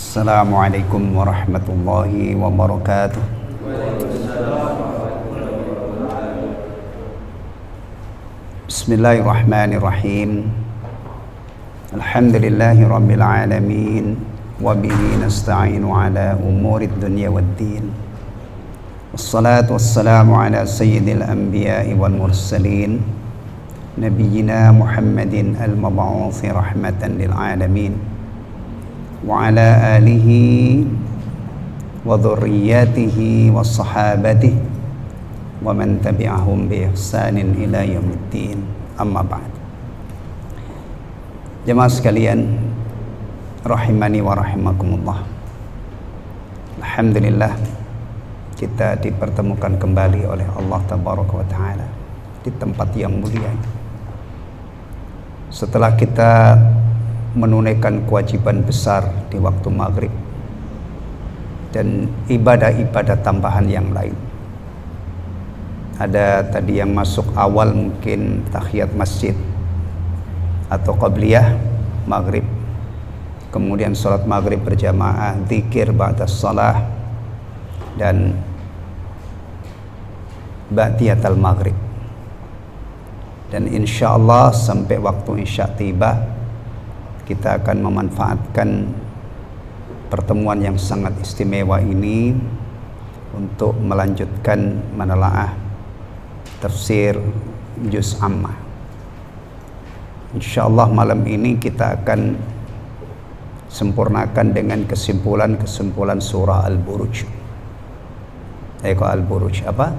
Assalamualaikum warahmatullahi wabarakatuh. Bismillahirrahmanirrahim. Alhamdulillahi rabbil alamin. Wabihi nasta'inu ala umurid dunya waddin. Wassalatu wassalamu ala sayyidil anbiya'i wal mursalin, Nabiyyina Muhammadin al-mab'uthi rahmatan lil alamin, wa ala alihi wa dhurriyyatihi wa sahabatihi wa man tabi'ahum bi ihsanin ila yaumiddin. Amma ba'd. Jemaah sekalian rahimani wa rahimakumullah, alhamdulillah kita dipertemukan kembali oleh Allah tabaraka wa taala di tempat yang mulia setelah kita menunaikan kewajiban besar di waktu maghrib dan ibadah-ibadah tambahan yang lain. Ada tadi yang masuk awal mungkin tahiyat masjid atau qabliyah maghrib, kemudian sholat maghrib berjamaah, zikir ba'da shalah, dan ba'diyatul maghrib. Dan insyaallah sampai waktu isya tiba kita akan memanfaatkan pertemuan yang sangat istimewa ini untuk melanjutkan menelaah tafsir juz ammah. Insyaallah malam ini kita akan sempurnakan dengan kesimpulan surah Al-Buruj. Al-Buruj apa?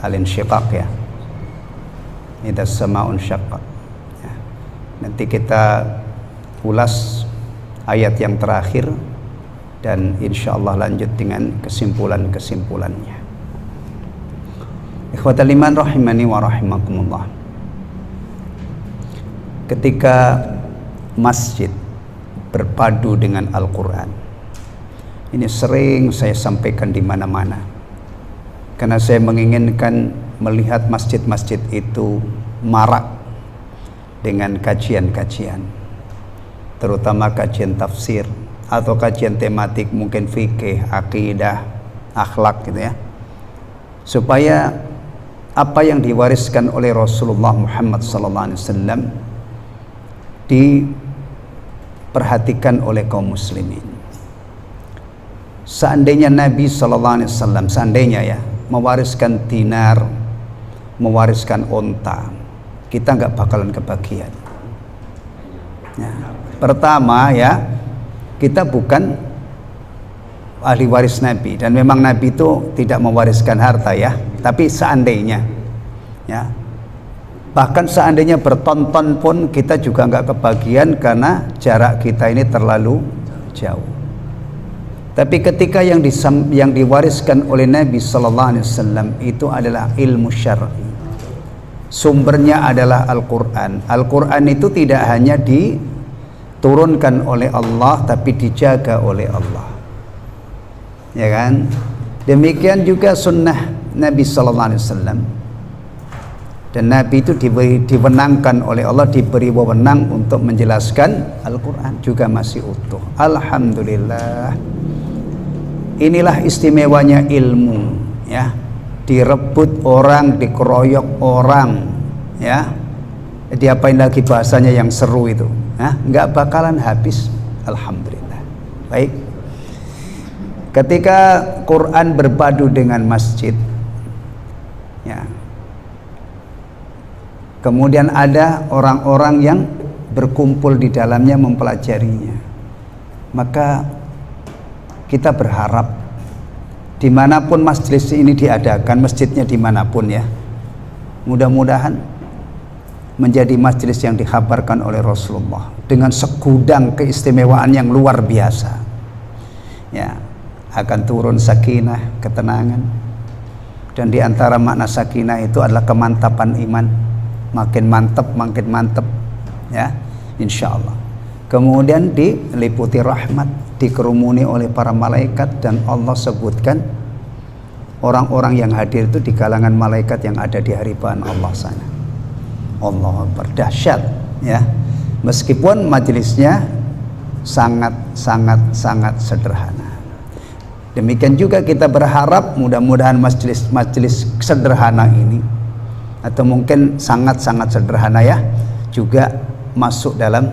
Al-Insyiqaq ya. Idza as-sama'un syaqqat. Ya. Nanti kita ulas ayat yang terakhir dan insyaallah lanjut dengan kesimpulannya. Ikhwatal iman rahimani wa rahimakumullah. Ketika masjid berpadu dengan Al-Quran, ini sering saya sampaikan di mana-mana, karena saya menginginkan melihat masjid-masjid itu marak dengan kajian-kajian, terutama kajian tafsir atau kajian tematik, mungkin fikih, akidah, akhlak gitu ya, supaya apa yang diwariskan oleh Rasulullah Muhammad SAW diperhatikan oleh kaum muslimin. Seandainya Nabi SAW, seandainya ya, mewariskan dinar, mewariskan onta, kita nggak bakalan kebagian ya. Pertama ya, kita bukan ahli waris Nabi, dan memang Nabi itu tidak mewariskan harta ya, tapi seandainya ya, bahkan seandainya bertonton pun kita juga nggak kebagian karena jarak kita ini terlalu jauh. Tapi ketika yang diwariskan oleh Nabi Sallallahu Alaihi Wasallam itu adalah ilmu syar'i, sumbernya adalah Al-Quran. Al-Quran itu tidak hanya diturunkan oleh Allah, tapi dijaga oleh Allah, ya kan? Demikian juga sunnah Nabi Sallallahu Alaihi Wasallam. Dan Nabi itu diwenangkan oleh Allah, diberi wewenang untuk menjelaskan Al-Quran juga masih utuh. Alhamdulillah. Inilah istimewanya ilmu ya, direbut orang, dikeroyok orang ya, diapain lagi bahasanya yang seru itu ya, nggak bakalan habis. Alhamdulillah. Baik, ketika Quran berpadu dengan masjid ya, kemudian ada orang-orang yang berkumpul di dalamnya mempelajarinya, maka kita berharap dimanapun majelis ini diadakan, masjidnya dimanapun ya, mudah-mudahan menjadi majelis yang dikhabarkan oleh Rasulullah dengan segudang keistimewaan yang luar biasa ya, akan turun sakinah, ketenangan. Dan diantara makna sakinah itu adalah kemantapan iman, makin mantap ya, insyaallah. Kemudian diliputi rahmat, dikerumuni oleh para malaikat, dan Allah sebutkan orang-orang yang hadir itu di kalangan malaikat yang ada di hadapan Allah sana. Allah berdahsyat ya. Meskipun majelisnya sangat sederhana. Demikian juga kita berharap mudah-mudahan majelis sederhana ini, atau mungkin sangat sederhana ya, juga masuk dalam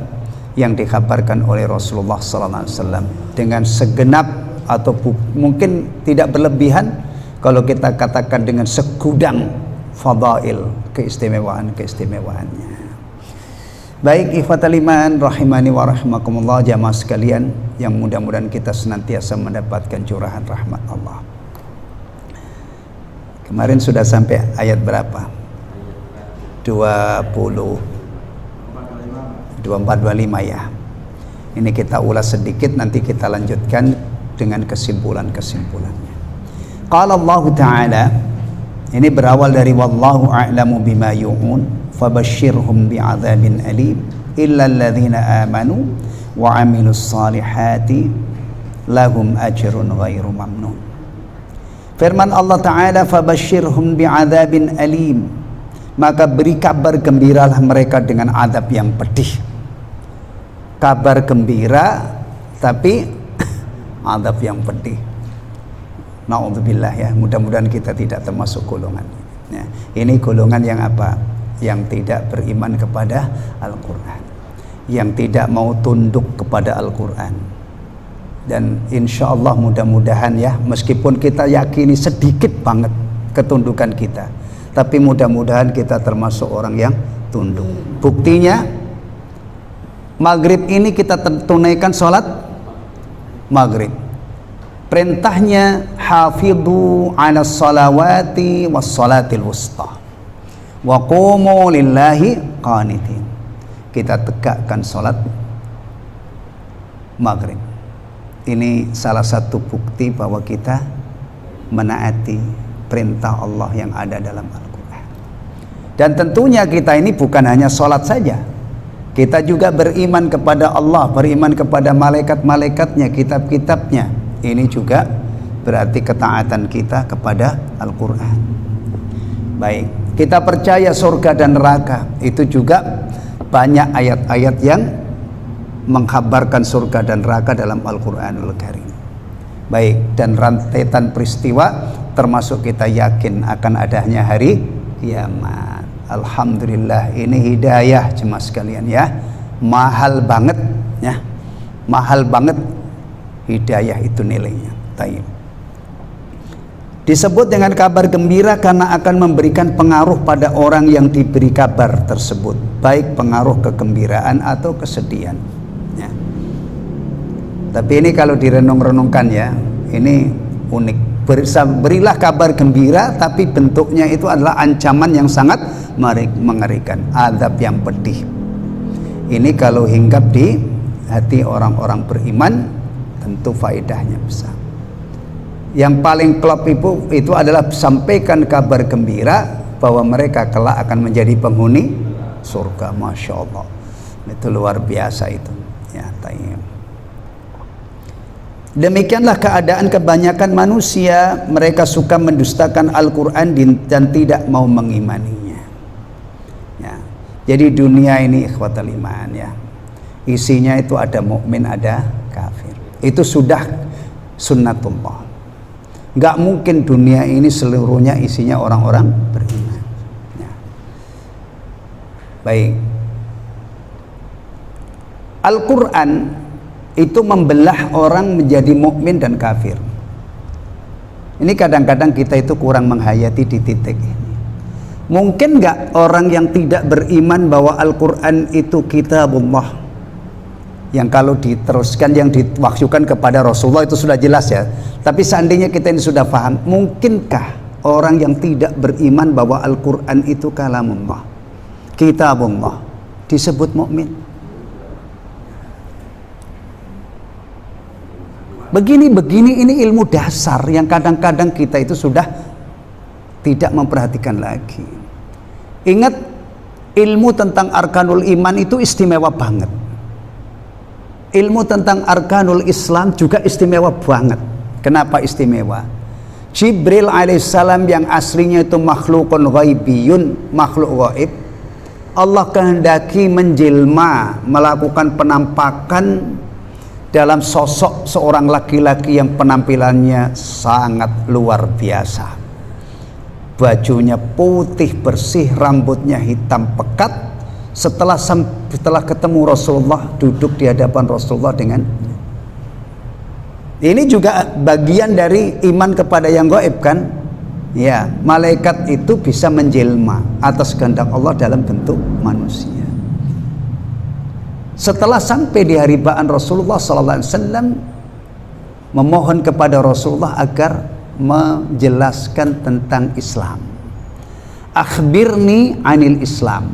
yang dikabarkan oleh Rasulullah SAW dengan segenap atau mungkin tidak berlebihan kalau kita katakan dengan segudang fadail, keistimewaan-keistimewaannya. Baik ikhwatal iman rahimani wa rahimakumullah, jamaah sekalian yang mudah-mudahan kita senantiasa mendapatkan curahan rahmat Allah. Kemarin sudah sampai ayat berapa? 24-25 ya. Ini kita ulas sedikit, nanti kita lanjutkan dengan kesimpulan-kesimpulannya. Qala Allah Ta'ala, ini berawal dari wallahu a'lamu bima yu'un fabashshirhum bi'adzabin alim illa alladhina amanu wa 'amilus salihati lahum ajrun ghairu mamnun. Firman Allah Ta'ala, fabashshirhum bi'adzabin alim, maka beri kabar gembiralah mereka dengan azab yang pedih. Kabar gembira tapi azab yang pedih. Na'udzubillah ya, mudah-mudahan kita tidak termasuk golongan ya. Ini golongan yang apa? Yang tidak beriman kepada Al-Quran, yang tidak mau tunduk kepada Al-Quran. Dan insya Allah mudah-mudahan ya, meskipun kita yakini sedikit banget ketundukan kita, tapi mudah-mudahan kita termasuk orang yang tunduk. Buktinya maghrib ini kita tunaikan sholat maghrib. Perintahnya hafidhu 'ala sholawati was sholatil wusta wa qumu lillahi qanitin. Kita tegakkan sholat maghrib. Ini salah satu bukti bahwa kita menaati perintah Allah yang ada dalam Al-Quran. Dan tentunya kita ini bukan hanya sholat saja, kita juga beriman kepada Allah, beriman kepada malaikat-malaikatnya, kitab-kitabnya. Ini juga berarti ketaatan kita kepada Al-Quran. Baik, kita percaya surga dan neraka, itu juga banyak ayat-ayat yang mengkabarkan surga dan neraka dalam Al-Quranul Karim. Baik, dan rantetan peristiwa termasuk kita yakin akan adanya hari kiamat. Alhamdulillah, ini hidayah jemaah sekalian ya, mahal banget ya, mahal banget hidayah itu nilainya. Taib. Disebut dengan kabar gembira karena akan memberikan pengaruh pada orang yang diberi kabar tersebut, baik pengaruh kegembiraan atau kesedihan ya. Tapi ini kalau direnung-renungkan ya, ini unik. Berilah kabar gembira, tapi bentuknya itu adalah ancaman yang sangat mengerikan, azab yang pedih. Ini kalau hinggap di hati orang-orang beriman, tentu faedahnya besar. Yang paling klop itu adalah sampaikan kabar gembira bahwa mereka kelak akan menjadi penghuni surga. Masya Allah, itu luar biasa itu ya. Tayyib. Demikianlah keadaan kebanyakan manusia, mereka suka mendustakan Al-Quran dan tidak mau mengimaninya ya. Jadi dunia ini ikhwatal iman ya, isinya itu ada mukmin, ada kafir. Itu sudah sunnatullah. Gak mungkin dunia ini seluruhnya isinya orang-orang beriman ya. Baik, Al-Quran itu membelah orang menjadi mukmin dan kafir. Ini kadang-kadang kita itu kurang menghayati di titik ini. Mungkin gak orang yang tidak beriman bahwa Al-Quran itu kitabullah, yang kalau diteruskan, yang diwahyukan kepada Rasulullah itu sudah jelas ya. Tapi seandainya kita ini sudah paham, mungkinkah orang yang tidak beriman bahwa Al-Quran itu kalamullah, kitabullah, disebut mukmin? Begini ini ilmu dasar yang kadang-kadang kita itu sudah tidak memperhatikan lagi. Ingat, ilmu tentang arkanul iman itu istimewa banget. Ilmu tentang arkanul Islam juga istimewa banget. Kenapa istimewa? Jibril alaihissalam yang aslinya itu makhlukun ghaibiyun, makhluk ghaib, Allah kehendaki menjelma, melakukan penampakan dalam sosok seorang laki-laki yang penampilannya sangat luar biasa. Bajunya putih bersih, rambutnya hitam pekat. Setelah ketemu Rasulullah, duduk di hadapan Rasulullah dengan ini juga bagian dari iman kepada yang gaib kan? Ya, malaikat itu bisa menjelma atas kehendak Allah dalam bentuk manusia. Setelah sampai di haribaan Rasulullah SAW, memohon kepada Rasulullah agar menjelaskan tentang Islam. Akhbirni anil Islam.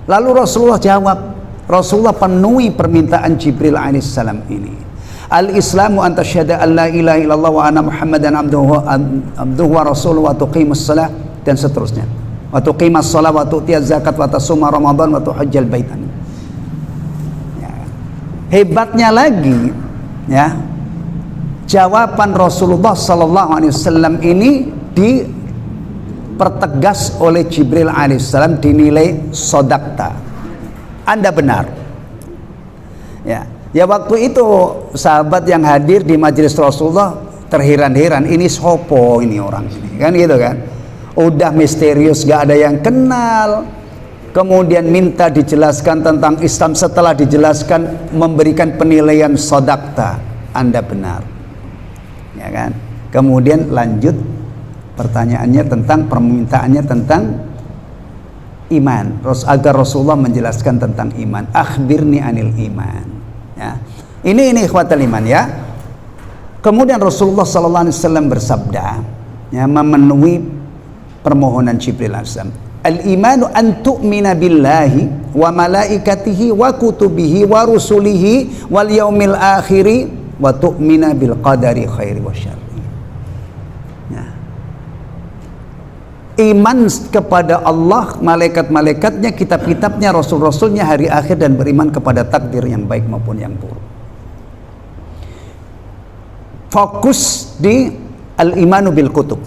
Lalu Rasulullah jawab, Rasulullah penuhi permintaan Jibril alaihissalam ini. Al-Islamu anta syahada an la ilaha illallah wa anna Muhammadan abduhu wa rasuluhu wa tuqimus salah, dan seterusnya. Wa tuqimas salah wa tu'tiyaz zakat wa tasuma ramadan wa tuhajjal baitan. Hebatnya lagi, ya, jawaban Rasulullah SAW ini dipertegas oleh Jibril alaihissalam, dinilai sodakta, Anda benar. Ya, waktu itu sahabat yang hadir di majelis Rasulullah terheran-heran, ini sopo ini orang ini, kan gitu kan? Udah misterius, gak ada yang kenal. Kemudian minta dijelaskan tentang Islam. Setelah dijelaskan, memberikan penilaian sodakta, Anda benar, ya kan? Kemudian lanjut pertanyaannya tentang permintaannya tentang iman, agar Rasulullah menjelaskan tentang iman. Akhbirni anil iman, ya. Ini ikhwatal iman, ya. Kemudian Rasulullah SAW bersabda, ya, memenuhi permohonan Jibril alaihissalam. Al-imanu an tu'mina billahi wa malaikatihi wa kutubihi wa rusulihi wal yaumil akhiri wa tu'mina bil qadari khairi wa syarri. Ya. Iman kepada Allah, malaikat-malaikatnya, kitab-kitabnya, rasul-rasulnya, hari akhir, dan beriman kepada takdir yang baik maupun yang buruk. Fokus di al-imanu bil kutub,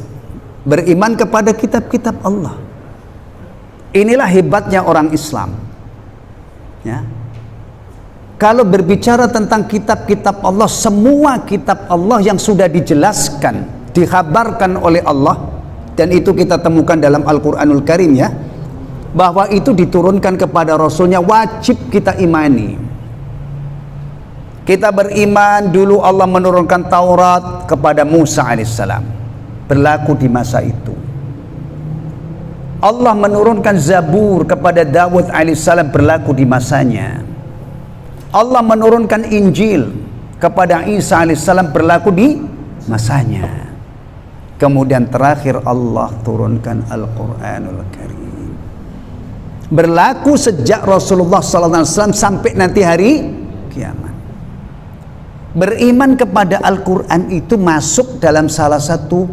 beriman kepada kitab-kitab Allah. Inilah hebatnya orang Islam, ya. Kalau berbicara tentang kitab-kitab Allah, semua kitab Allah yang sudah dijelaskan, dikhabarkan oleh Allah, dan itu kita temukan dalam Al-Quranul Karim, ya, bahwa itu diturunkan kepada Rasulnya, wajib kita imani. Kita beriman dulu Allah menurunkan Taurat kepada Musa alaihissalam, berlaku di masa itu. Allah menurunkan Zabur kepada Dawud alaihissalam, berlaku di masanya. Allah menurunkan Injil kepada Isa alaihissalam, berlaku di masanya. Kemudian terakhir Allah turunkan Al-Quranul Karim, berlaku sejak Rasulullah SAW sampai nanti hari kiamat. Beriman kepada Al-Quran itu masuk dalam salah satu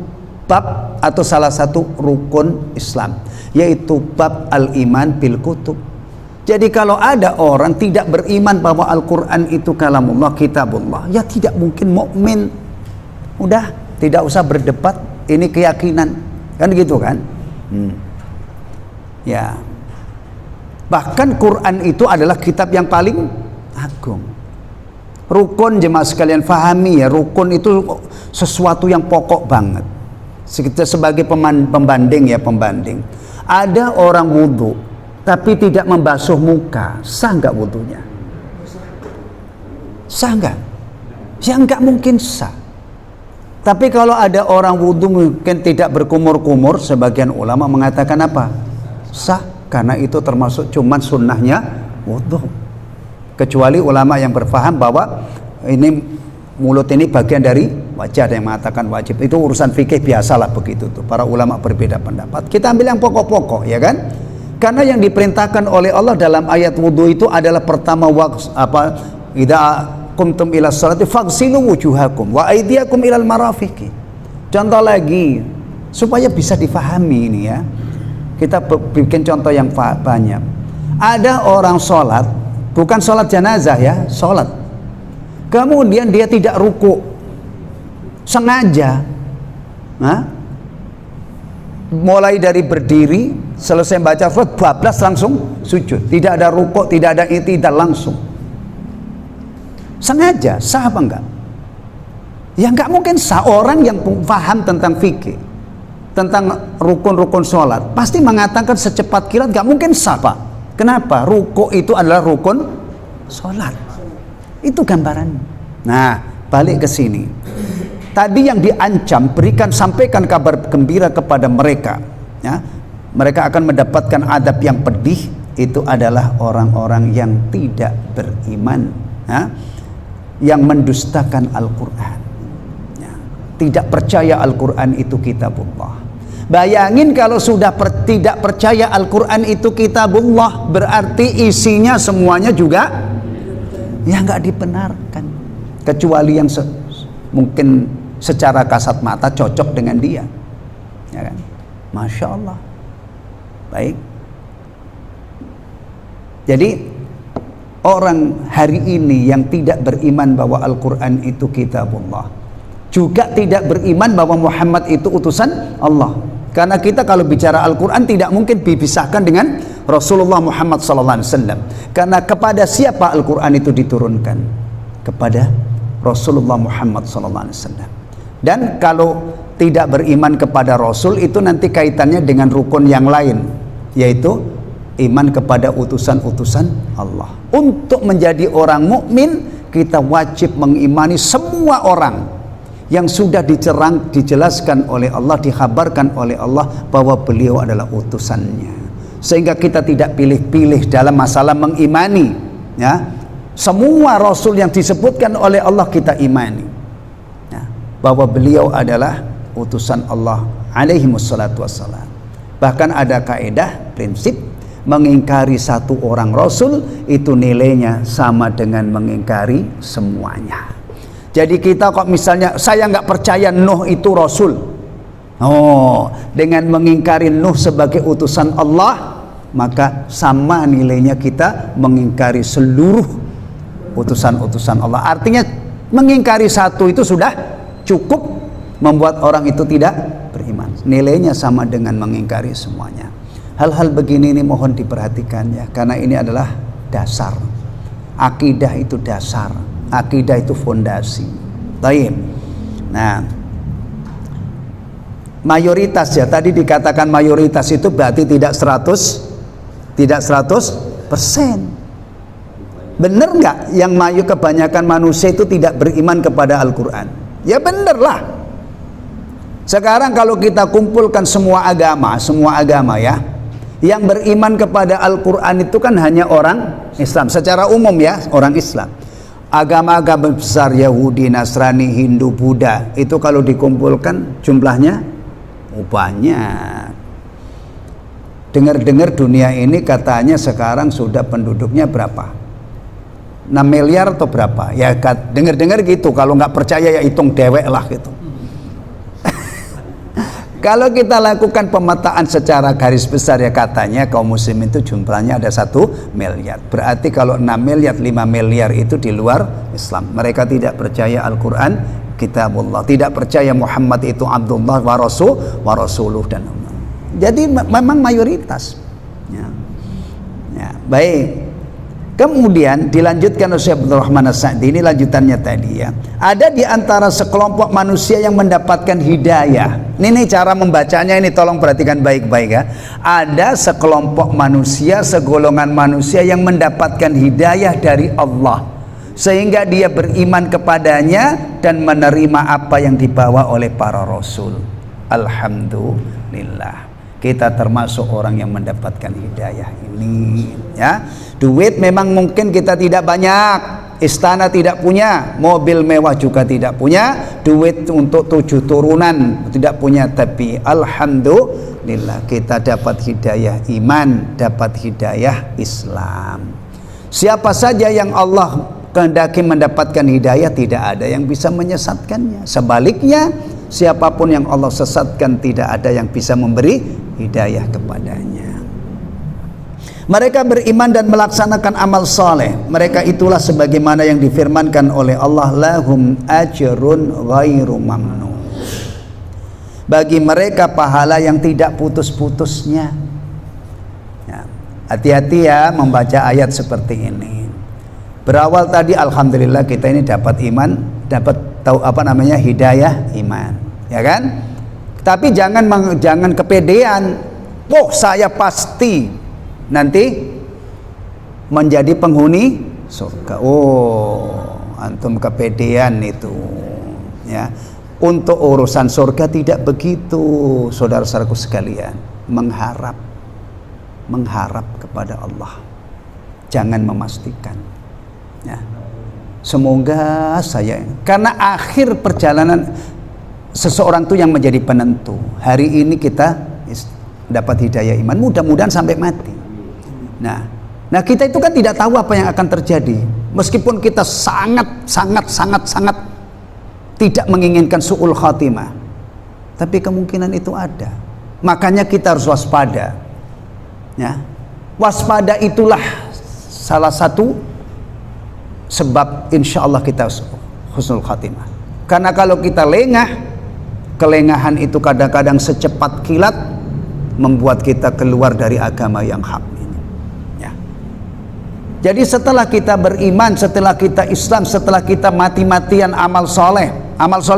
bab atau salah satu rukun Islam, yaitu bab al-iman bil kutub. Jadi kalau ada orang tidak beriman bahwa Al-Quran itu kalamullah, kitabullah, ya tidak mungkin mukmin. Udah, tidak usah berdebat, ini keyakinan, kan gitu kan? Ya, bahkan Quran itu adalah kitab yang paling agung. Rukun, jemaah sekalian fahami, ya, rukun itu sesuatu yang pokok banget. Sebagai pembanding, ya, pembanding. Ada orang wudhu tapi tidak membasuh muka, sah nggak wudhunya? Sah nggak? Ya nggak mungkin sah. Tapi kalau ada orang wudhu mungkin tidak berkumur-kumur, sebagian ulama mengatakan apa? Sah, karena itu termasuk cuman sunnahnya wudhu. Kecuali ulama yang berfaham bahwa ini mulut ini bagian dari wajah, ada yang mengatakan wajib. Itu urusan fikih, biasalah begitu tuh. Para ulama berbeda pendapat. Kita ambil yang pokok-pokok, ya kan? Karena yang diperintahkan oleh Allah dalam ayat wudhu itu adalah pertama, idza qumtum ila sholati faghsilu wujuhakum wa aydiyakum ilal marafiqi. Contoh lagi supaya bisa difahami ini, ya. Kita bikin contoh yang banyak. Ada orang sholat, bukan sholat jenazah, ya, sholat. Kemudian dia tidak ruku, sengaja, mulai dari berdiri, selesai baca surat, bablas langsung sujud, tidak ada ruku, tidak ada i'tidal, langsung. Sengaja, sah apa enggak? Ya enggak mungkin sah. Orang yang paham tentang fikih, tentang rukun-rukun sholat, pasti mengatakan secepat kilat enggak mungkin sah, Pak. Kenapa? Ruku itu adalah rukun sholat. Itu gambaran. Nah, balik ke sini. Tadi yang diancam, sampaikan kabar gembira kepada mereka, ya. Mereka akan mendapatkan adab yang pedih. Itu adalah orang-orang yang tidak beriman, ya, yang mendustakan Al-Quran, ya. Tidak percaya Al-Quran itu kitabullah. Bayangin kalau sudah tidak percaya Al-Quran itu kitabullah, berarti isinya semuanya juga ya nggak dibenarkan, kecuali yang mungkin secara kasat mata cocok dengan dia, ya kan? Masya Allah. Baik. Jadi orang hari ini yang tidak beriman bahwa Al-Quran itu kitabullah, juga tidak beriman bahwa Muhammad itu utusan Allah. Karena kita kalau bicara Al-Quran tidak mungkin dipisahkan dengan Rasulullah Muhammad SAW. Karena kepada siapa Al-Quran itu diturunkan? Kepada Rasulullah Muhammad SAW. Dan kalau tidak beriman kepada Rasul, itu nanti kaitannya dengan rukun yang lain, yaitu iman kepada utusan-utusan Allah. Untuk menjadi orang mukmin, kita wajib mengimani semua orang yang sudah dijelaskan oleh Allah, dikhabarkan oleh Allah bahwa beliau adalah utusannya. Sehingga kita tidak pilih-pilih dalam masalah mengimani, ya. Semua Rasul yang disebutkan oleh Allah kita imani, ya, bahwa beliau adalah utusan Allah alaihi wassalatu wassalam. Bahkan ada kaidah, prinsip, mengingkari satu orang Rasul itu nilainya sama dengan mengingkari semuanya. Jadi kita kok misalnya saya nggak percaya Nuh itu Rasul, dengan mengingkari Nuh sebagai utusan Allah, maka sama nilainya kita mengingkari seluruh utusan-utusan Allah. Artinya mengingkari satu itu sudah cukup membuat orang itu tidak beriman. Nilainya sama dengan mengingkari semuanya. Hal-hal begini ini mohon diperhatikan, ya, karena ini adalah dasar. Akidah itu dasar, akidah itu fondasi. Baik. Nah, mayoritas, ya, tadi dikatakan mayoritas itu berarti tidak 100%. Bener nggak yang kebanyakan manusia itu tidak beriman kepada Al-Quran? Ya bener lah. Sekarang kalau kita kumpulkan semua agama, ya, yang beriman kepada Al-Quran itu kan hanya orang Islam secara umum, ya, orang Islam. Agama-agama besar Yahudi, Nasrani, Hindu, Buddha itu kalau dikumpulkan jumlahnya banyak. Dengar-dengar dunia ini katanya sekarang sudah penduduknya berapa? 6 miliar atau berapa? Ya dengar-dengar gitu. Kalau nggak percaya ya hitung dewek lah gitu. Kalau kita lakukan pemetaan secara garis besar, ya, katanya kaum muslim itu jumlahnya ada 1 miliar. Berarti kalau 6 miliar, 5 miliar itu di luar Islam. Mereka tidak percaya Al-Quran kitabullah, tidak percaya Muhammad itu Abdullah wa rasuluh dan jadi memang mayoritas, ya. Ya, baik. Kemudian dilanjutkan oleh Syekh Abdul Rahman As-Sa'di, ini lanjutannya tadi, ya. Ada di antara sekelompok manusia yang mendapatkan hidayah. Ini cara membacanya, ini tolong perhatikan baik-baik, ya. Ada sekelompok manusia, segolongan manusia yang mendapatkan hidayah dari Allah, sehingga dia beriman kepadanya dan menerima apa yang dibawa oleh para rasul. Alhamdulillah, kita termasuk orang yang mendapatkan hidayah ini, ya. Duit memang mungkin kita tidak banyak, istana tidak punya, mobil mewah juga tidak punya, duit untuk 7 turunan tidak punya, tapi alhamdulillah kita dapat hidayah iman, dapat hidayah Islam. Siapa saja yang Allah kehendaki mendapatkan hidayah, tidak ada yang bisa menyesatkannya. Sebaliknya, siapapun yang Allah sesatkan, tidak ada yang bisa memberi hidayah kepadanya. Mereka beriman dan melaksanakan amal soleh. Mereka itulah sebagaimana yang difirmankan oleh Allah, lahum ajrun ghairu mamnun. Bagi mereka pahala yang tidak putus-putusnya. Ya, hati-hati, ya, membaca ayat seperti ini. Berawal tadi alhamdulillah kita ini dapat iman, dapat tahu hidayah iman, ya kan? Tapi jangan kepedean. Oh, saya pasti nanti menjadi penghuni surga. Oh, antum kepedean itu, ya. Untuk urusan surga tidak begitu, saudara-saudaraku sekalian. Mengharap kepada Allah, jangan memastikan, ya. Semoga saya, karena akhir perjalanan seseorang itu yang menjadi penentu. Hari ini kita dapat hidayah iman, mudah-mudahan sampai mati. Nah kita itu kan tidak tahu apa yang akan terjadi, meskipun kita sangat tidak menginginkan su'ul khatimah, tapi kemungkinan itu ada. Makanya kita harus waspada, ya. Waspada itulah salah satu sebab insya Allah kita husnul khatimah. Karena kalau kita lengah, kelengahan itu kadang-kadang secepat kilat membuat kita keluar dari agama yang hak ini, ya. Jadi setelah kita beriman, setelah kita Islam, setelah kita mati-matian amal soleh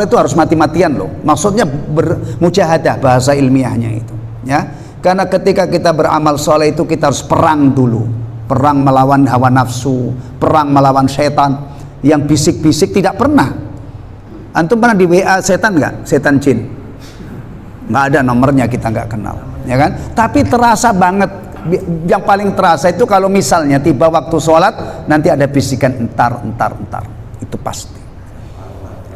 itu harus mati-matian loh, maksudnya bermujahadah bahasa ilmiahnya itu, ya. Karena ketika kita beramal soleh itu kita harus perang dulu, perang melawan hawa nafsu, perang melawan setan yang bisik-bisik. Tidak pernah. Antum pernah di WA setan nggak? Setan jin? Nggak ada nomornya, kita nggak kenal, ya kan? Tapi terasa banget. Yang paling terasa itu kalau misalnya tiba waktu sholat, nanti ada bisikan entar. Itu pasti.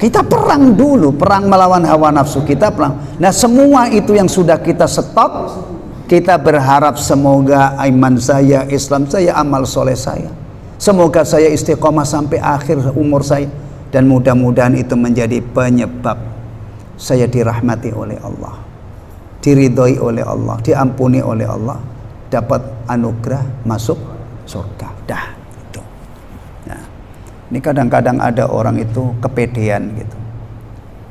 Kita perang dulu, perang melawan hawa nafsu kita, perang. Nah semua itu yang sudah kita stop, kita berharap semoga iman saya, Islam saya, amal soleh saya, semoga saya istiqomah sampai akhir umur saya, dan mudah-mudahan itu menjadi penyebab saya dirahmati oleh Allah, diridhoi oleh Allah, diampuni oleh Allah, dapat anugerah masuk surga. Dah itu. Nah, ini kadang-kadang ada orang itu kepedean gitu.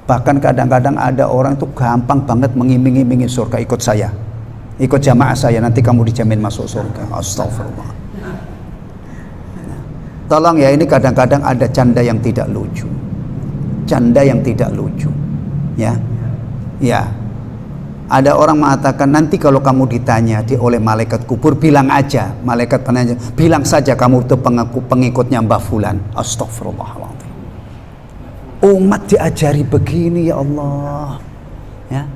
Bahkan kadang-kadang ada orang itu gampang banget mengiming-imingi surga. Ikut saya, ikut jamaah saya, nanti kamu dijamin masuk surga. Astagfirullah. Tolong ya, ini kadang-kadang ada canda yang tidak lucu. Canda yang tidak lucu. Ya. Ada orang mengatakan, nanti kalau kamu ditanya oleh malaikat kubur, bilang aja, malaikat penanya, bilang saja kamu itu pengikutnya Mbah Fulan. Astagfirullahaladzim. Umat diajari begini, ya Allah. Ya.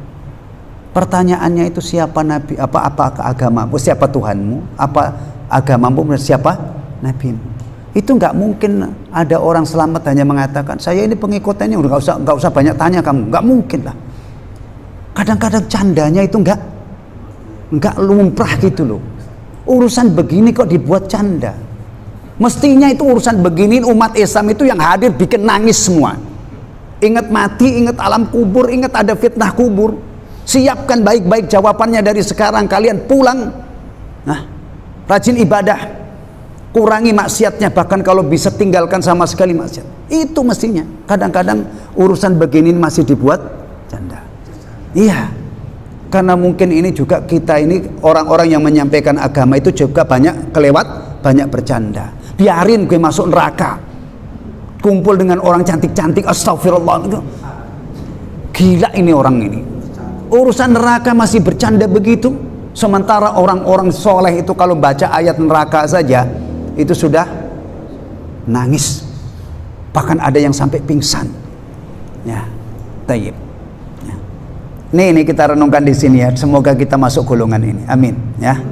Pertanyaannya itu siapa nabi, apa agamamu, siapa Tuhanmu, apa agamamu, siapa nabimu. Itu nggak mungkin ada orang selamat hanya mengatakan saya ini pengikutnya, udah nggak usah banyak tanya kamu, nggak mungkin lah. Kadang-kadang candanya itu nggak lumrah gitu loh. Urusan begini kok dibuat canda. Mestinya itu urusan begini umat Islam itu yang hadir bikin nangis semua. Ingat mati, ingat alam kubur, ingat ada fitnah kubur. Siapkan baik-baik jawabannya dari sekarang. Kalian pulang, nah, rajin ibadah, kurangi maksiatnya, bahkan kalau bisa tinggalkan sama sekali maksiat. Itu mestinya. Kadang-kadang urusan begini masih dibuat canda. Iya, karena mungkin ini juga kita ini orang-orang yang menyampaikan agama itu juga banyak kelewat, banyak bercanda. Biarin gue masuk neraka, kumpul dengan orang cantik-cantik, astagfirullah. Gila ini orang ini. Urusan neraka masih bercanda begitu. Sementara orang-orang soleh itu kalau baca ayat neraka saja itu sudah nangis. Bahkan ada yang sampai pingsan. Ya, tayyib. Ini kita renungkan di sini ya. Semoga kita masuk golongan ini. Amin. Ya.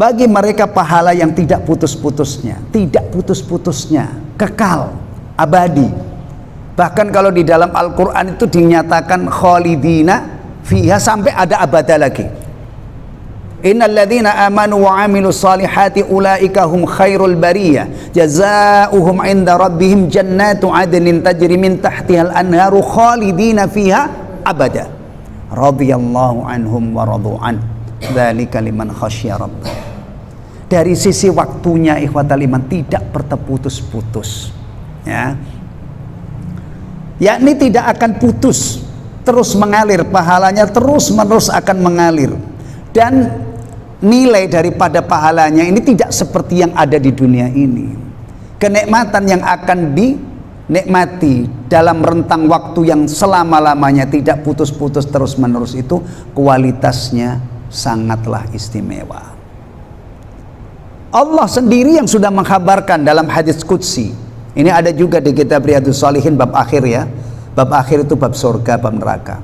Bagi mereka pahala yang tidak putus-putusnya, kekal, abadi. Bahkan kalau di dalam Al-Quran itu dinyatakan khalidina fiha, sampai ada abada lagi. Innal ladzina amanu wa 'amilus solihati ulaika hum khairul bariyah jazaohum 'inda rabbihim jannatu 'adnin tajri min tahtihal anharu khalidina fiha abada. Radhiyallahu anhum wa radu'an dzalika liman khasyya rabbah. Dari sisi waktunya ikhwatal iman tidak berputus-putus, ya, yakni tidak akan putus, terus mengalir, pahalanya terus menerus akan mengalir, dan nilai daripada pahalanya ini tidak seperti yang ada di dunia ini. Kenikmatan yang akan dinikmati dalam rentang waktu yang selama-lamanya, tidak putus-putus terus-menerus, itu kualitasnya sangatlah istimewa. Allah sendiri yang sudah mengkhabarkan dalam hadis qudsi. Ini ada juga di kitab Riyadhus Shalihin bab akhir ya. Bab akhir itu bab surga, bab neraka.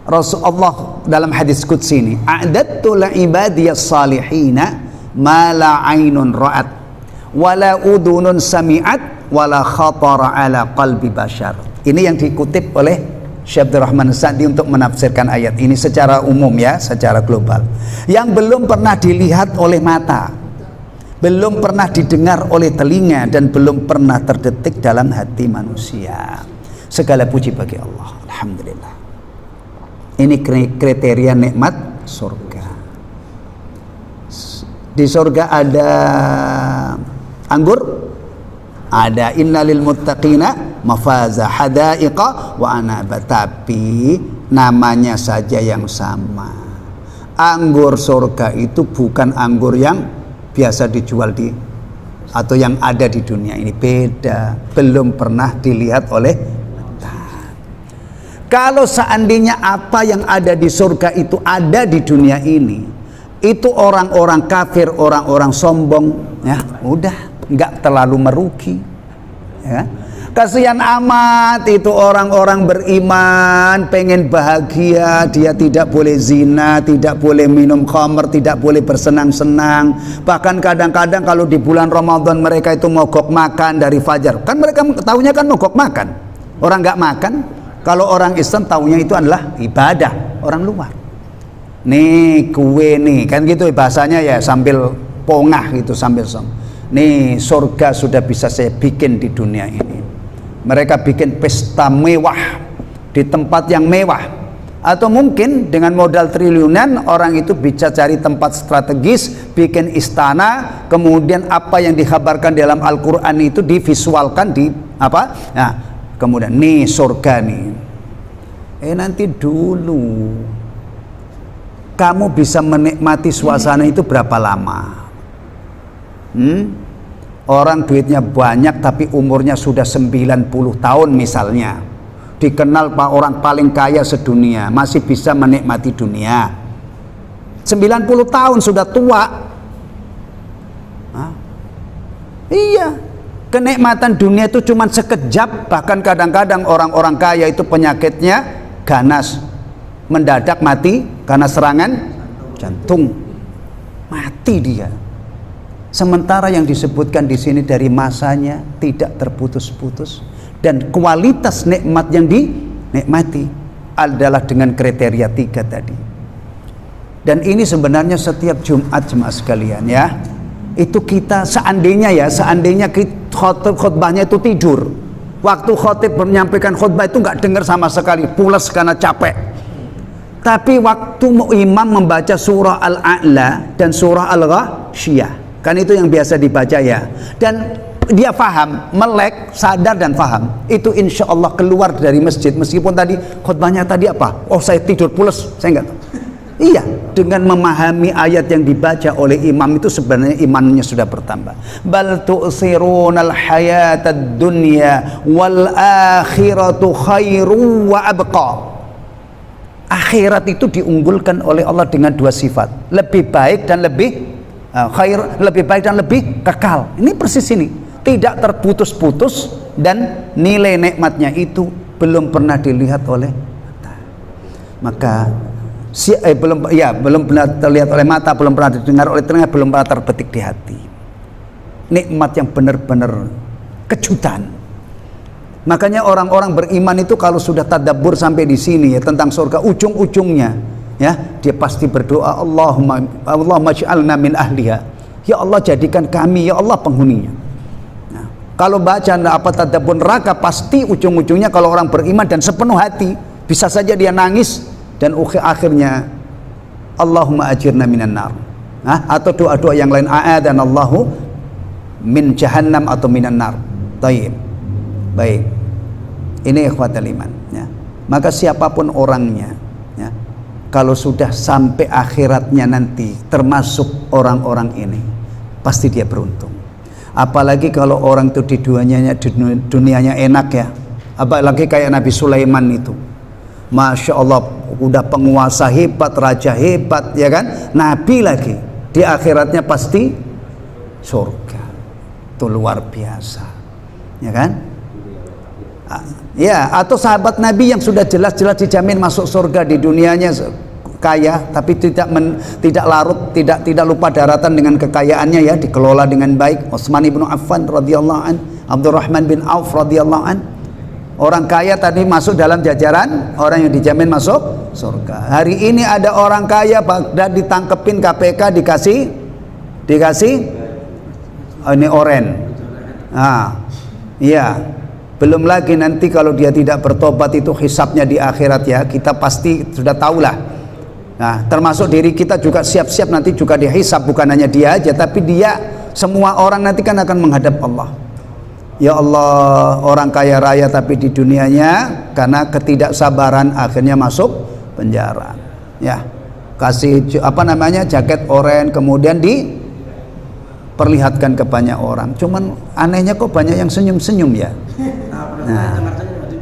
Rasulullah dalam hadis qudsi ini, a'dattu li'ibadiyas salihina ma la 'ainun ra'at wa la udhunun sami'at wa la khatara 'ala qalbi bashar. Ini yang dikutip oleh Syekh Abdurrahman As-Sa'di untuk menafsirkan ayat ini secara umum ya, secara global. Yang belum pernah dilihat oleh mata, belum pernah didengar oleh telinga, dan belum pernah terdetik dalam hati manusia. Segala puji bagi Allah. Alhamdulillah. Ini kriteria nikmat surga. Di surga ada anggur, ada innalil muttaqina mafaza hadaiqa wa anaba, tapi namanya saja yang sama. Anggur surga itu bukan anggur yang biasa dijual atau yang ada di dunia ini, beda, belum pernah dilihat oleh mata. Kalau seandainya apa yang ada di surga itu ada di dunia ini, itu orang-orang kafir, orang-orang sombong, ya udah nggak terlalu merugi, ya. Kasihan amat itu orang-orang beriman, pengen bahagia, dia tidak boleh zina, tidak boleh minum khamr, tidak boleh bersenang-senang. Bahkan kadang-kadang kalau di bulan Ramadan mereka itu mogok makan dari fajar. Kan mereka tahunya kan mogok makan. Orang nggak makan, kalau orang Islam tahunya itu adalah ibadah orang luar. Nih kue nih, kan gitu bahasanya ya, sambil pongah gitu, sambil som. Nih surga sudah bisa saya bikin di dunia ini. Mereka bikin pesta mewah di tempat yang mewah, atau mungkin dengan modal triliunan orang itu bisa cari tempat strategis, bikin istana, kemudian apa yang dikhabarkan dalam Al-Quran itu divisualkan di apa? Nah, kemudian nih surga nih. Nanti dulu kamu bisa menikmati suasana itu berapa lama? Orang duitnya banyak tapi umurnya sudah 90 tahun misalnya, dikenal Pak orang paling kaya sedunia, masih bisa menikmati dunia. 90 tahun sudah tua. Iya, kenikmatan dunia itu cuma sekejap. Bahkan kadang-kadang orang-orang kaya itu penyakitnya ganas, mendadak mati karena serangan jantung, mati dia. Sementara yang disebutkan di sini dari masanya tidak terputus-putus, dan kualitas nikmat yang dinikmati adalah dengan kriteria 3 tadi. Dan ini sebenarnya setiap Jumat jemaah sekalian ya, itu kita seandainya khotbahnya itu tidur, waktu khotib menyampaikan khotbah itu nggak dengar sama sekali, pulas karena capek. Tapi waktu imam membaca surah Al-A'la dan surah Al-Ghasyiyah, kan itu yang biasa dibaca ya, dan dia paham, melek, sadar dan paham, itu insya Allah keluar dari masjid, meskipun tadi khutbahnya tadi apa, oh saya tidur pules, saya enggak tahu. Iya, dengan memahami ayat yang dibaca oleh imam itu sebenarnya imannya sudah bertambah. Bal tu'sirunal hayatad dunya wal akhiratu khairu wa abqa. Akhirat itu diunggulkan oleh Allah dengan 2 sifat, lebih baik dan lebih khair, lebih baik dan lebih kekal. Ini persis ini, tidak terputus-putus, dan nilai nikmatnya itu belum pernah dilihat oleh mata. Maka belum pernah terlihat oleh mata, belum pernah didengar oleh telinga, belum pernah terbetik di hati. Nikmat yang benar-benar kejutan. Makanya orang-orang beriman itu kalau sudah tadabbur sampai di sini ya tentang surga, ujung-ujungnya ya dia pasti berdoa, Allahumma ij'alna min ahliha, ya Allah jadikan kami ya Allah penghuninya. Nah, kalau baca apa tadabbur neraka, pasti ujung-ujungnya kalau orang beriman dan sepenuh hati, bisa saja dia nangis dan akhirnya Allahumma ajirna minan nar. Atau doa-doa yang lain, a'adanallahu min jahannam atau minan nar. Baik, ini ikhwatal iman ya. Maka siapapun orangnya ya, kalau sudah sampai akhiratnya nanti termasuk orang-orang ini, pasti dia beruntung. Apalagi kalau orang itu di dunianya enak ya. Apalagi kayak Nabi Sulaiman itu, Masya Allah, udah penguasa hebat, raja hebat ya kan, Nabi lagi, di akhiratnya pasti surga. Itu luar biasa ya kan. Ya, atau sahabat Nabi yang sudah jelas-jelas dijamin masuk surga, di dunianya kaya tapi tidak larut, tidak lupa daratan dengan kekayaannya ya, dikelola dengan baik. Utsman bin Affan radhiyallahu an, Abdurrahman bin Auf radhiyallahu an. Orang kaya tadi masuk dalam jajaran orang yang dijamin masuk surga. Hari ini ada orang kaya Baghdad ditangkepin KPK, dikasih ini oren. Iya. Belum lagi nanti kalau dia tidak bertobat itu hisabnya di akhirat ya, kita pasti sudah tahulah. Nah, termasuk diri kita juga siap-siap nanti juga dihisab, bukan hanya dia aja, tapi dia, semua orang nanti kan akan menghadap Allah. Ya Allah, orang kaya raya tapi di dunianya karena ketidaksabaran akhirnya masuk penjara. Ya, kasih jaket oren, kemudian diperlihatkan ke banyak orang. Cuman anehnya kok banyak yang senyum-senyum ya. Nah,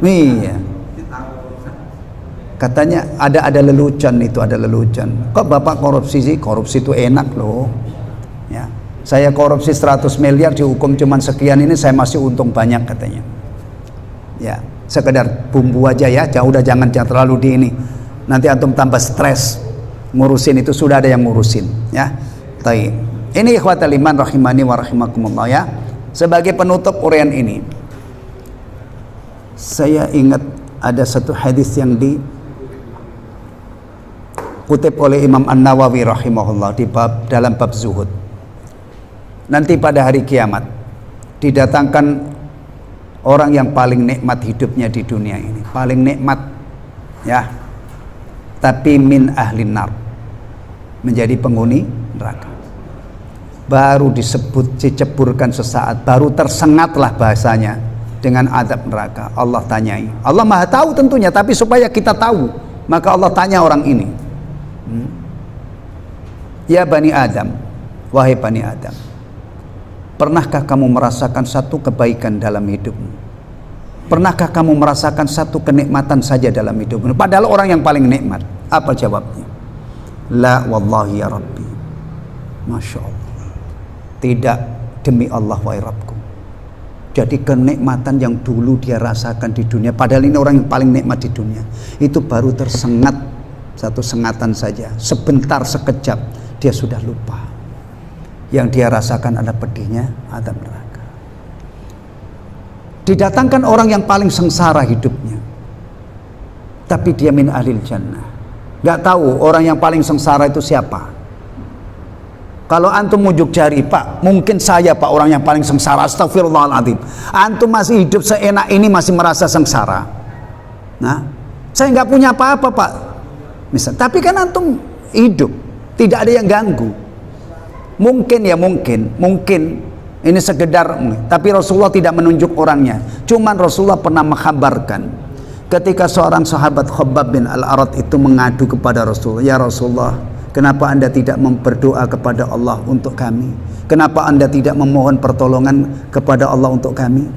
iya. Katanya ada lelucon itu, ada lelucon. Kok Bapak korupsi sih? Korupsi itu enak loh. Ya. Saya korupsi 100 miliar dihukum cuman sekian, ini saya masih untung banyak katanya. Ya, sekedar bumbu aja ya, udah jangan terlalu di ini. Nanti antum tambah stres ngurusin itu, sudah ada yang ngurusin ya. Baik. Ini ikhwatal iman rahimani wa rahimakumullah ya. Sebagai penutup uraian ini, saya ingat ada satu hadis yang dikutip oleh Imam An-Nawawi rahimahullah dalam bab zuhud. Nanti pada hari kiamat didatangkan orang yang paling nikmat hidupnya di dunia ini, paling nikmat ya, tapi min ahlin nar, menjadi penghuni neraka. Baru diceburkan sesaat, baru tersengatlah bahasanya dengan azab neraka. Allah tanyai, Allah maha tahu tentunya, tapi supaya kita tahu, maka Allah tanya orang ini, ya Bani Adam, wahai Bani Adam, pernahkah kamu merasakan satu kebaikan dalam hidupmu? Pernahkah kamu merasakan satu kenikmatan saja dalam hidupmu? Padahal orang yang paling nikmat. Apa jawabnya? La wallahi ya Rabbi. Masya Allah. Tidak, demi Allah wahai Rabbku. Jadi kenikmatan yang dulu dia rasakan di dunia, padahal ini orang yang paling nikmat di dunia, itu baru tersengat satu sengatan saja, sebentar, sekejap dia sudah lupa. Yang dia rasakan ada pedihnya azab neraka. Didatangkan orang yang paling sengsara hidupnya, tapi dia min ahlil jannah. Gak tahu orang yang paling sengsara itu siapa. Kalau antum mujuk jari, Pak, mungkin saya Pak orang yang paling sengsara, astagfirullahaladzim. Antum masih hidup seenak ini masih merasa sengsara. Nah, saya nggak punya apa-apa Pak, misal. Tapi kan antum hidup, tidak ada yang ganggu. Mungkin ya mungkin ini sekedar, tapi Rasulullah tidak menunjuk orangnya. Cuman Rasulullah pernah menghabarkan ketika seorang sahabat Khabbab bin Al-Arat itu mengadu kepada Rasulullah, ya Rasulullah, kenapa Anda tidak berdoa kepada Allah untuk kami? Kenapa Anda tidak memohon pertolongan kepada Allah untuk kami?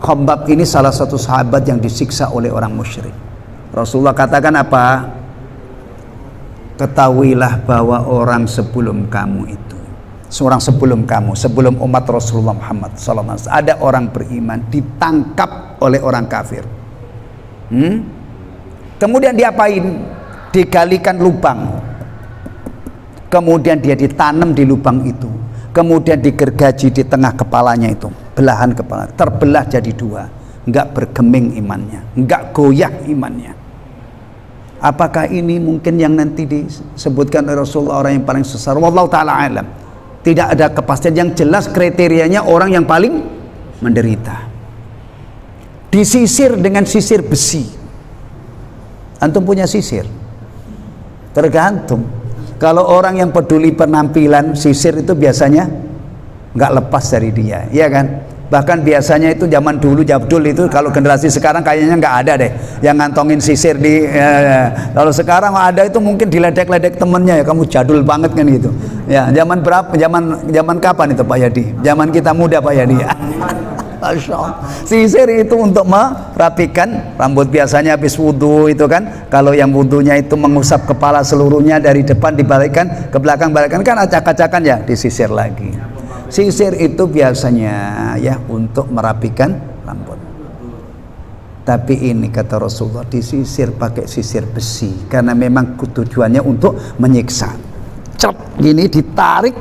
Khabbab ini salah satu sahabat yang disiksa oleh orang musyrik. Rasulullah katakan apa? Ketahuilah bahwa orang sebelum kamu itu, seorang sebelum kamu, sebelum umat Rasulullah Muhammad SAW, ada orang beriman ditangkap oleh orang kafir. Kemudian diapain? Digalikan lubang, kemudian dia ditanam di lubang itu, kemudian digergaji di tengah kepalanya itu, belahan kepala terbelah jadi dua, enggak bergeming imannya, enggak goyah imannya. Apakah ini mungkin yang nanti disebutkan oleh Rasulullah orang yang paling sesat? Wallahu ta'ala alam. Tidak ada kepastian. Yang jelas kriterianya orang yang paling menderita. Disisir dengan sisir besi. Antum punya sisir? Tergantung. Kalau orang yang peduli penampilan, sisir itu biasanya nggak lepas dari dia, ya kan? Bahkan biasanya itu zaman dulu jabdul itu, kalau generasi sekarang kayaknya nggak ada deh yang ngantongin sisir di kalau sekarang ada itu mungkin diledek-ledek temennya, ya kamu jadul banget kan gitu Ya, zaman berapa? Zaman kapan itu Pak Yadi? Zaman kita muda Pak Yadi ya. Masya Allah. Sisir itu untuk merapikan rambut, biasanya habis wudhu itu kan. Kalau yang wudhunya itu mengusap kepala seluruhnya dari depan dibalikkan ke belakang, balikan kan acak-acakan ya, disisir lagi. Sisir itu biasanya ya untuk merapikan rambut. Tapi ini kata Rasulullah disisir pakai sisir besi karena memang tujuannya untuk menyiksa. Cep, gini ditarik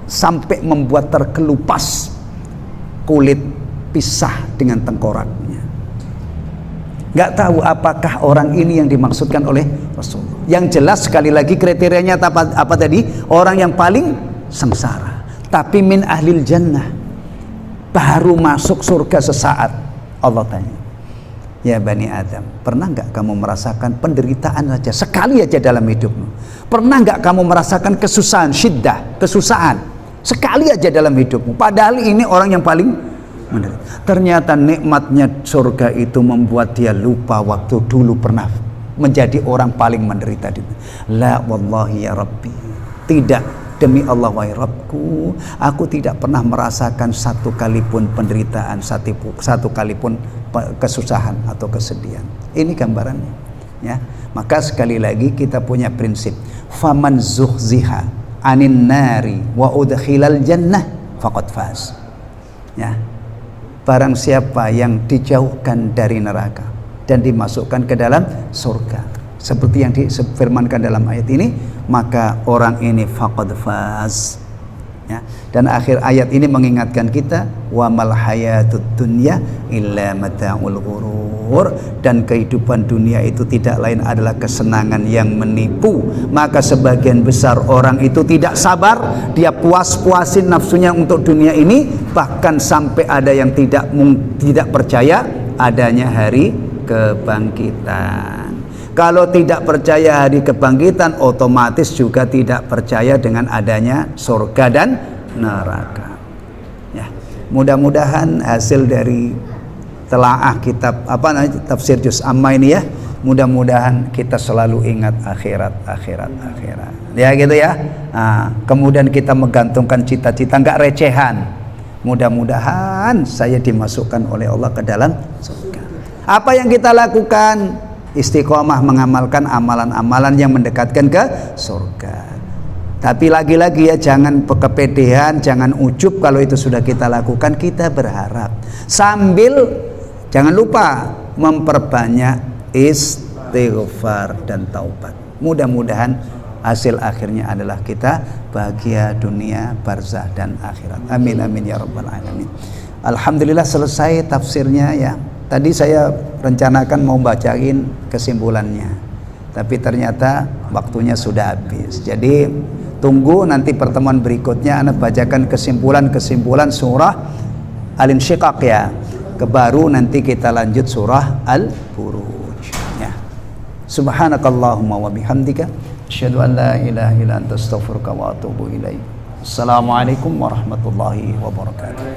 sampai membuat terkelupas kulit pisah dengan tengkoraknya. Nggak tahu apakah orang ini yang dimaksudkan oleh Rasulullah. Yang jelas sekali lagi kriterianya apa tadi? Orang yang paling sengsara. Tapi min ahlil jannah, baru masuk surga sesaat. Allah tanya, ya Bani Adam, pernah nggak kamu merasakan penderitaan saja sekali aja dalam hidupmu? Pernah nggak kamu merasakan kesusahan, syiddah, kesusahan sekali aja dalam hidupmu? Padahal ini orang yang paling menderita. Ternyata nikmatnya surga itu membuat dia lupa waktu dulu pernah menjadi orang paling menderita. La wallahi ya Rabbi, tidak, demi Allah wahai Rabbku, aku tidak pernah merasakan satu kali pun penderitaan, satu kali pun kesusahan atau kesedihan. Ini gambarannya ya. Maka sekali lagi kita punya prinsip, faman zuhziha anin nari wa udkhilal jannah faqad faz. Ya, barang siapa yang dijauhkan dari neraka dan dimasukkan ke dalam surga, seperti yang difirmankan dalam ayat ini, maka orang ini faqad faz ya. Dan akhir ayat ini mengingatkan kita, wa mal hayatud dunya illa mata'ul ghurur, dan kehidupan dunia itu tidak lain adalah kesenangan yang menipu. Maka sebagian besar orang itu tidak sabar, dia puas-puasin nafsunya untuk dunia ini, bahkan sampai ada yang tidak percaya adanya hari kebangkitan. Kalau tidak percaya hari kebangkitan, otomatis juga tidak percaya dengan adanya surga dan neraka. Ya, mudah-mudahan hasil dari telaah kitab tafsir Juz Amma ini ya, mudah-mudahan kita selalu ingat akhirat. Ya gitu ya. Nah, kemudian kita menggantungkan cita-cita, nggak recehan. Mudah-mudahan saya dimasukkan oleh Allah ke dalam surga. Apa yang kita lakukan? Istiqomah mengamalkan amalan-amalan yang mendekatkan ke surga. Tapi lagi-lagi ya, jangan kepedean, jangan ujub kalau itu sudah kita lakukan. Kita berharap sambil jangan lupa memperbanyak istighfar dan taubat. Mudah-mudahan hasil akhirnya adalah kita bahagia dunia, barzah dan akhirat. Amin amin ya rabbal alamin. Alhamdulillah selesai tafsirnya ya. Tadi saya rencanakan mau bacain kesimpulannya, tapi ternyata waktunya sudah habis. Jadi tunggu nanti pertemuan berikutnya Anda bacakan kesimpulan surah Al-Insyiqaq ya. Baru nanti kita lanjut surah Al-Buruj ya. Subhanakallahumma wa bihamdika asyhadu an la ilaha illa anta astaghfiruka wa atubu ilaik. Assalamualaikum warahmatullahi wabarakatuh.